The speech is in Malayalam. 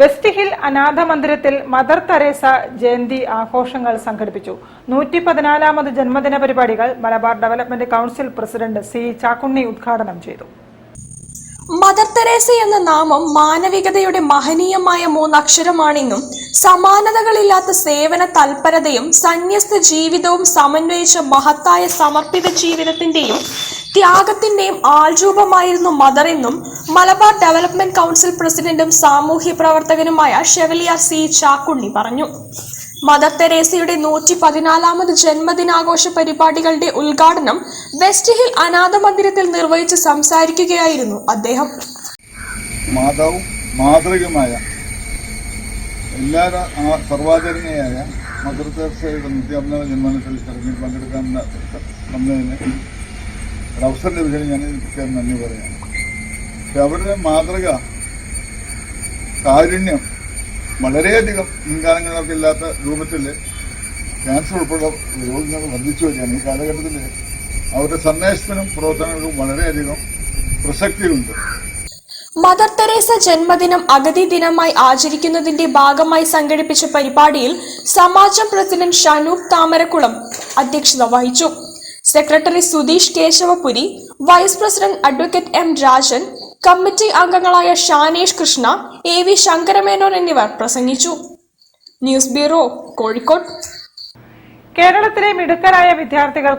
വെസ്റ്റ് ഹിൽ അനാഥ മന്ദിരത്തിൽ മദർ തെരേസ ജയന്തി ആഘോഷങ്ങൾ സംഘടിപ്പിച്ചു. 114ാമത് ജന്മദിന പരിപാടികൾ Malabar development council president C Chakkunni ഉദ്ഘാടനം ചെയ്തു. മദർ തെരേസ എന്ന നാമം മാനവികതയുടെ മഹനീയമായ മൂന്നക്ഷരമാണെന്നും സമാനതകളില്ലാത്ത സേവന തൽപരതയും സന്യസ്ത ജീവിതവും സമന്വയിച്ച മഹത്തായ സമർപ്പിത ജീവിതത്തിന്റെയും ത്യാഗത്തിന്റെയും ആൾരൂപമായിരുന്നു മദർ എന്നും മലബാർ ഡെവലപ്മെന്റ് കൗൺസിൽ പ്രസിഡന്റും സാമൂഹ്യ പ്രവർത്തകനുമായ ഷെവലിയാർ സി ചാക്കുണ്ണി പറഞ്ഞു. മദർ തെരേസയുടെ 114ാമത് ജന്മദിനാഘോഷ പരിപാടികളുടെ ഉദ്ഘാടനം വെസ്റ്റ് ഹിൽ അനാഥ മന്ദിരത്തിൽ നിർവഹിച്ച് സംസാരിക്കുകയായിരുന്നു അദ്ദേഹം. മാതൃകമായ എല്ലാ സർവാചരണീയായ മദർ തെരേസയുടെ 114ാം ജന്മദിനത്തിൽ ചടങ്ങിൽ പങ്കെടുക്കാൻ വന്നതിന് ഒരവസരം ലഭിച്ചതിന് ഞാൻ നന്ദി പറയാം. അവരുടെ മാതൃക കാരുണ്യം വളരെയധികം മുൻകാലങ്ങളിലൊക്കെ ഇല്ലാത്ത രൂപത്തിൽ ക്യാൻസർ ഉൾപ്പെടെ രോഗങ്ങൾ വർദ്ധിച്ചു വരികയാണ്. ഈ കാലഘട്ടത്തിൽ അവരുടെ സന്ദേശത്തിനും പ്രവർത്തനങ്ങൾക്കും വളരെയധികം പ്രസക്തിയുണ്ട്. മദർ തെരേസ ജന്മദിനം അഗതി ദിനമായി ആചരിക്കുന്നതിന്റെ ഭാഗമായി സംഘടിപ്പിച്ച പരിപാടിയിൽ സമാജം പ്രസിഡന്റ് ഷനൂപ് താമരക്കുളം അധ്യക്ഷത വഹിച്ചു. Secretary Sudheesh Keshavapuri, vice president advocate M Rajan, committee അംഗങ്ങളായ ഷാനേഷ് കൃഷ്ണ, എ വി ശങ്കരമേനോൻ എന്നിവർ പ്രസംഗിച്ചു. News bureau, Kozhikode. കേരളത്തിലെ മിടുക്കരായ വിദ്യാർത്ഥികൾ